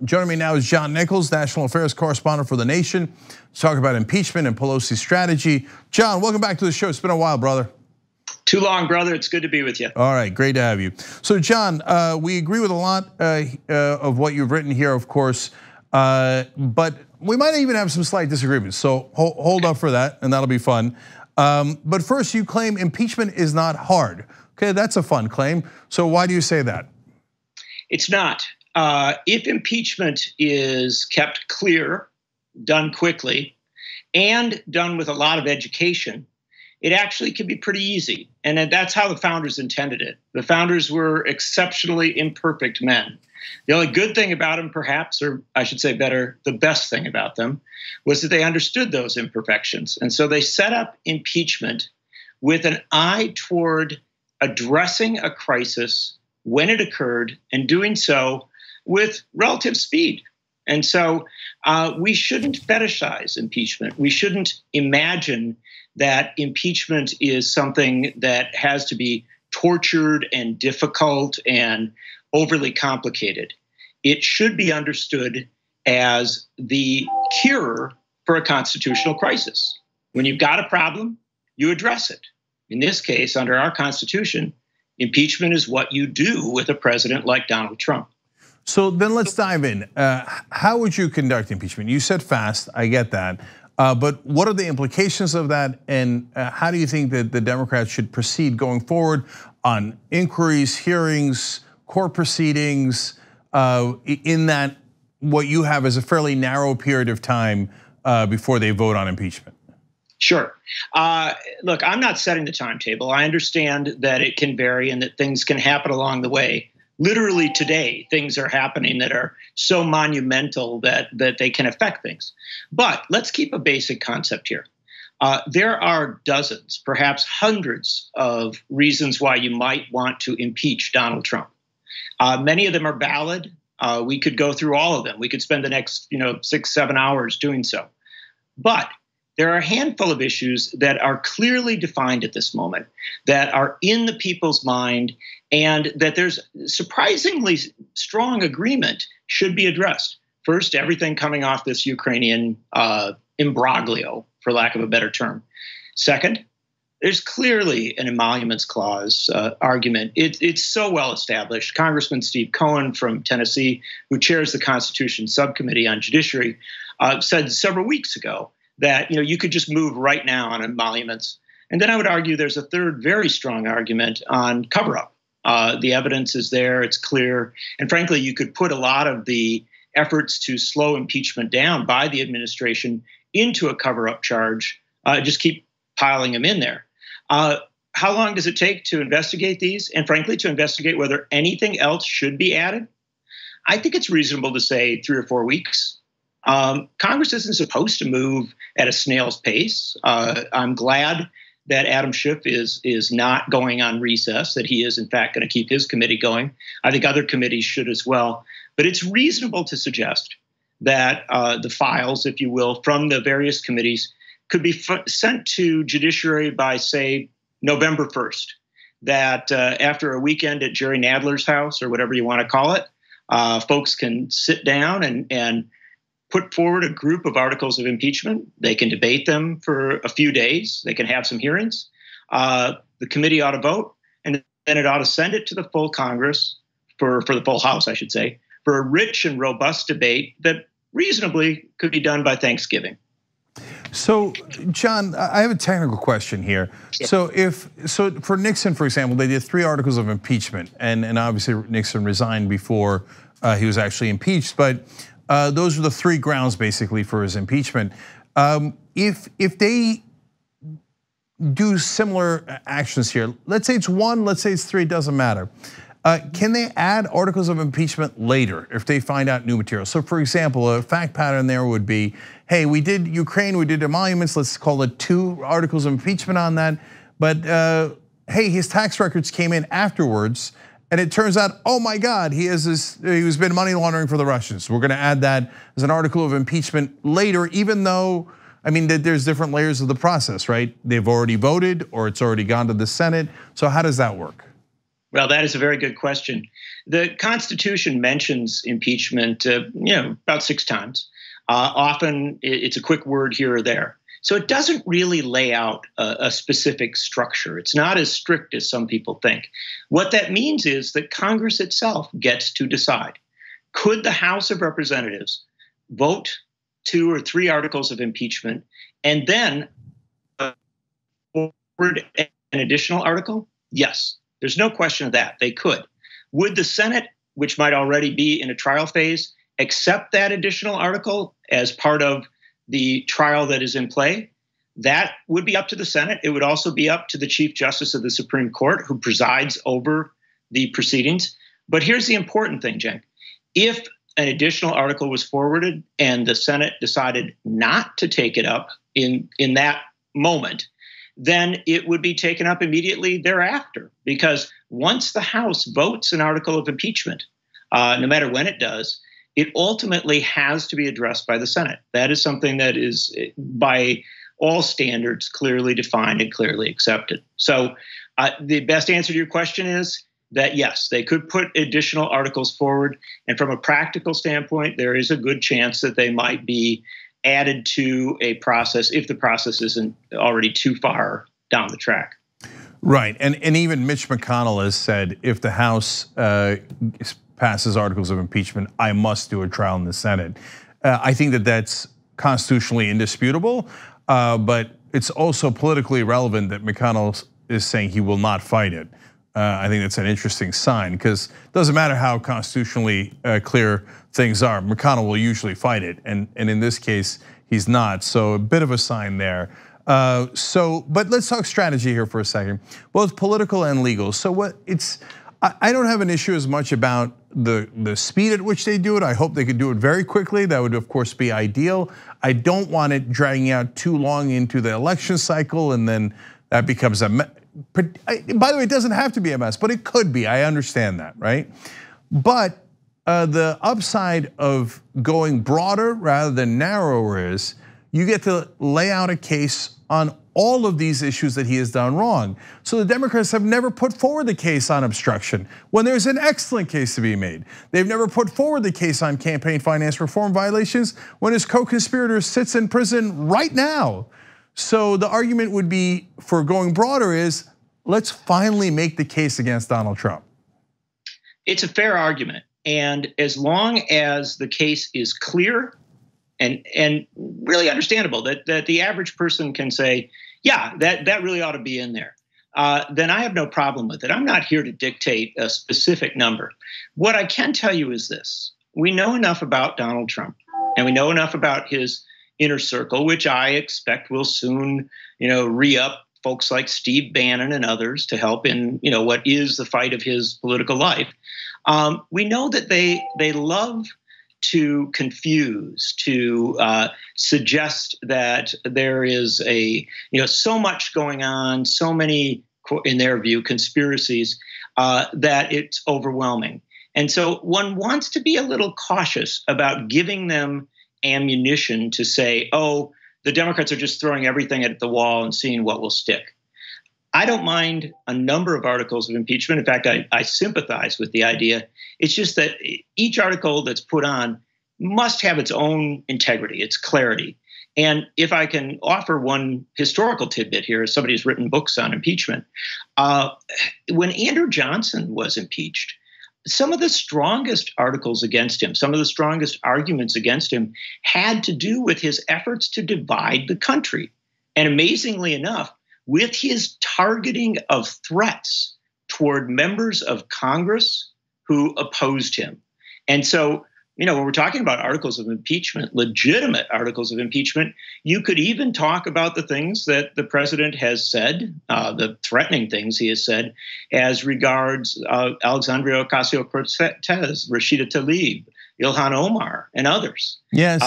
Joining me now is John Nichols, national affairs correspondent for The Nation, to talk about impeachment and Pelosi's strategy. John, welcome back to the show. It's been a while, brother. Too long, brother. It's good to be with you. All right, great to have you. So, John, we agree with a lot of what you've written here, of course, but we might even have some slight disagreements. So hold up for that, and that'll be fun. But first, you claim impeachment is not hard. Okay, that's a fun claim. So why do you say that? It's not. If impeachment is kept clear, done quickly, and done with a lot of education, it actually can be pretty easy. And that's how the founders intended it. The founders were exceptionally imperfect men. The only good thing about them, perhaps, or I should say better, the best thing about them, was that they understood those imperfections. And so they set up impeachment with an eye toward addressing a crisis when it occurred and doing so with relative speed. And so we shouldn't fetishize impeachment. We shouldn't imagine that impeachment is something that has to be tortured and difficult and overly complicated. It should be understood as the cure for a constitutional crisis. When you've got a problem, you address it. In this case, under our Constitution, impeachment is what you do with a president like Donald Trump. So then let's dive in. How would you conduct impeachment? You said fast, I get that. But what are the implications of that? And how do you think that the Democrats should proceed going forward on inquiries, hearings, court proceedings, in that what you have is a fairly narrow period of time before they vote on impeachment? Sure. Look, I'm not setting the timetable. I understand that it can vary and that things can happen along the way. Literally today, things are happening that are so monumental that they can affect things. But let's keep a basic concept here. There are dozens, perhaps hundreds of reasons why you might want to impeach Donald Trump. Many of them are valid. We could go through all of them. We could spend the next 6-7 hours doing so. But there are a handful of issues that are clearly defined at this moment, that are in the people's mind, and that there's surprisingly strong agreement should be addressed. First, everything coming off this Ukrainian imbroglio, for lack of a better term. Second, there's clearly an emoluments clause argument. It's so well established. Congressman Steve Cohen from Tennessee, who chairs the Constitution Subcommittee on Judiciary, said several weeks ago that you could just move right now on emoluments. And then I would argue there's a third very strong argument on cover-up. The evidence is there, it's clear. And frankly, you could put a lot of the efforts to slow impeachment down by the administration into a cover-up charge, just keep piling them in there. How long does it take to investigate these? And frankly, to investigate whether anything else should be added? I think it's reasonable to say 3 or 4 weeks. Congress isn't supposed to move at a snail's pace. I'm glad that Adam Schiff is not going on recess, that he is in fact going to keep his committee going. I think other committees should as well. But it's reasonable to suggest that the files, if you will, from the various committees could be sent to Judiciary by, say, November 1st. That after a weekend at Jerry Nadler's house, or whatever you want to call it, folks can sit down and put forward a group of articles of impeachment. They can debate them for a few days. They can have some hearings. The committee ought to vote, and then it ought to send it to the full Congress, for the full House, I should say, for a rich and robust debate that reasonably could be done by Thanksgiving. So, John, I have a technical question here. Sure. So for Nixon, for example, they did 3 articles of impeachment, and obviously Nixon resigned before he was actually impeached, but those are the 3 grounds basically for his impeachment. If they do similar actions here, let's say it's 1, let's say it's 3, it doesn't matter. Can they add articles of impeachment later if they find out new material? So for example, a fact pattern there would be, hey, we did Ukraine, we did emoluments, let's call it 2 articles of impeachment on that. But hey, his tax records came in afterwards, and it turns out, oh my God, he was been money laundering for the Russians. We're gonna add that as an article of impeachment later, even though, I mean, there's different layers of the process, right? They've already voted, or it's already gone to the Senate. So how does that work? Well, that is a very good question. The Constitution mentions impeachment, about 6 times. Often it's a quick word here or there. So it doesn't really lay out a specific structure. It's not as strict as some people think. What that means is that Congress itself gets to decide. Could the House of Representatives vote 2 or 3 articles of impeachment and then forward an additional article? Yes, there's no question of that. They could. Would the Senate, which might already be in a trial phase, accept that additional article as part of the trial that is in play? That would be up to the Senate. It would also be up to the Chief Justice of the Supreme Court, who presides over the proceedings. But here's the important thing, Cenk. If an additional article was forwarded and the Senate decided not to take it up in that moment, then it would be taken up immediately thereafter. Because once the House votes an article of impeachment, no matter when it does, it ultimately has to be addressed by the Senate. That is something that is, by all standards, clearly defined and clearly accepted. So the best answer to your question is that, yes, they could put additional articles forward. And from a practical standpoint, there is a good chance that they might be added to a process if the process isn't already too far down the track. Right, and even Mitch McConnell has said if the House passes articles of impeachment, I must do a trial in the Senate. I think that that's constitutionally indisputable, but it's also politically relevant that McConnell is saying he will not fight it. I think that's an interesting sign, because it doesn't matter how constitutionally clear things are, McConnell will usually fight it, and in this case, he's not. So a bit of a sign there. But let's talk strategy here for a second, both political and legal. So I don't have an issue as much about the speed at which they do it. I hope they could do it very quickly. That would, of course, be ideal. I don't want it dragging out too long into the election cycle, and then that becomes a mess. By the way, it doesn't have to be a mess, but it could be. I understand that, right? But the upside of going broader rather than narrower is you get to lay out a case on all of these issues that he has done wrong. So the Democrats have never put forward the case on obstruction when there's an excellent case to be made. They've never put forward the case on campaign finance reform violations when his co-conspirator sits in prison right now. So the argument would be for going broader is, let's finally make the case against Donald Trump. It's a fair argument. And as long as the case is clear and really understandable, that the average person can say, yeah, that really ought to be in there, then I have no problem with it. I'm not here to dictate a specific number. What I can tell you is this. We know enough about Donald Trump, and we know enough about his inner circle, which I expect will soon, re-up folks like Steve Bannon and others to help in, what is the fight of his political life. We know that they love to confuse, to suggest that there is so much going on, so many, in their view, conspiracies, that it's overwhelming. And so one wants to be a little cautious about giving them ammunition to say, oh, the Democrats are just throwing everything at the wall and seeing what will stick. I don't mind a number of articles of impeachment. In fact, I sympathize with the idea. It's just that each article that's put on must have its own integrity, its clarity. And if I can offer one historical tidbit here, as somebody who's written books on impeachment, when Andrew Johnson was impeached, some of the strongest articles against him, some of the strongest arguments against him had to do with his efforts to divide the country. And amazingly enough, with his targeting of threats toward members of Congress who opposed him. And so, when we're talking about articles of impeachment, legitimate articles of impeachment, you could even talk about the things that the president has said, the threatening things he has said, as regards Alexandria Ocasio-Cortez, Rashida Tlaib, Ilhan Omar, and others. Yeah,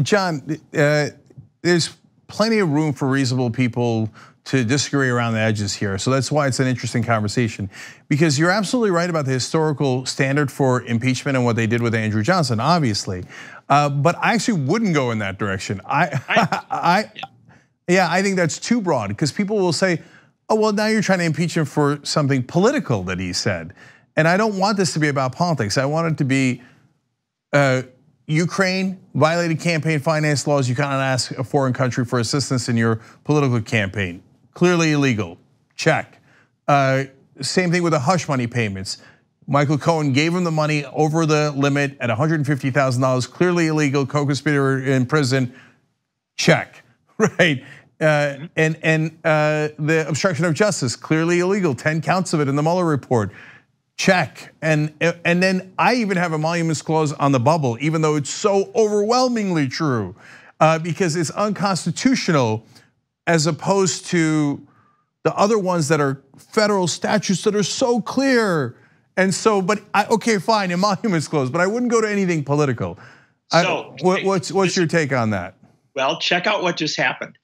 John, there's plenty of room for reasonable people to disagree around the edges here. So that's why it's an interesting conversation, because you're absolutely right about the historical standard for impeachment and what they did with Andrew Johnson, obviously. But I actually wouldn't go in that direction. I think that's too broad, because people will say, oh, well, now you're trying to impeach him for something political that he said. And I don't want this to be about politics. I want it to be Ukraine violated campaign finance laws. You cannot ask a foreign country for assistance in your political campaign. Clearly illegal, check. Same thing with the hush money payments. Michael Cohen gave him the money over the limit at $150,000, clearly illegal, co-conspirator in prison, check, right? And the obstruction of justice, clearly illegal, 10 counts of it in the Mueller report, check. And then I even have a emoluments clause on the bubble, even though it's so overwhelmingly true, because it's unconstitutional as opposed to the other ones that are federal statutes that are so clear. And so, okay, fine, emoluments clause, but I wouldn't go to anything political. So what's your take on that? Well, check out what just happened.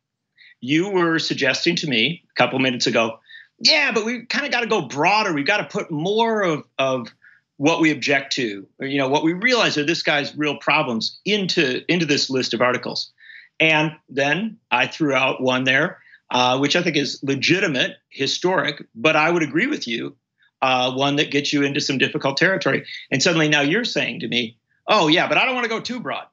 You were suggesting to me a couple minutes ago, yeah, but we kind of got to go broader. We've got to put more of what we object to, or what we realize are this guy's real problems into this list of articles. And then I threw out one there, which I think is legitimate, historic, but I would agree with you, one that gets you into some difficult territory. And suddenly now you're saying to me, oh yeah, but I don't want to go too broad.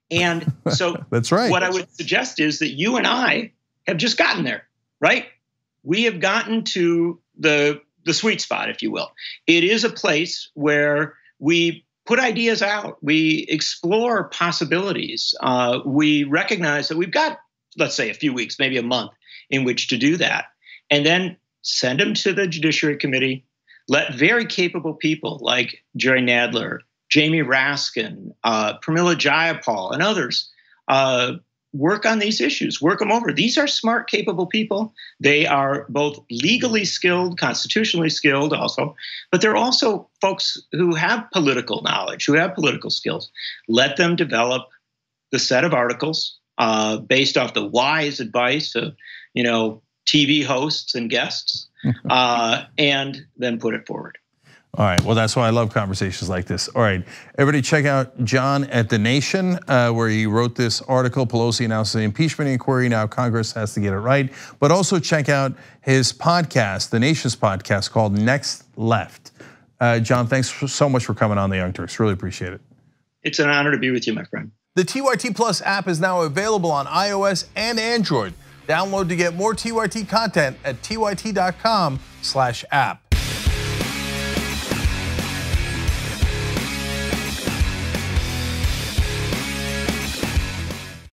And so that's right. What I would suggest is that you and I have just gotten there, right? We have gotten to the sweet spot, if you will. It is a place where we put ideas out. We explore possibilities. We recognize that we've got, let's say, a few weeks, maybe a month in which to do that. And then send them to the Judiciary Committee. Let very capable people like Jerry Nadler, Jamie Raskin, Pramila Jayapal, and others work on these issues, work them over. These are smart, capable people. They are both legally skilled, constitutionally skilled also, but they're also folks who have political knowledge, who have political skills. Let them develop the set of articles based off the wise advice of, TV hosts and guests, and then put it forward. All right, well, that's why I love conversations like this. All right, everybody check out John at The Nation, where he wrote this article, Pelosi announces the impeachment inquiry, now Congress has to get it right. But also check out his podcast, The Nation's podcast called Next Left. John, thanks so much for coming on the Young Turks, really appreciate it. It's an honor to be with you, my friend. The TYT Plus app is now available on iOS and Android. Download to get more TYT content at tyt.com/app.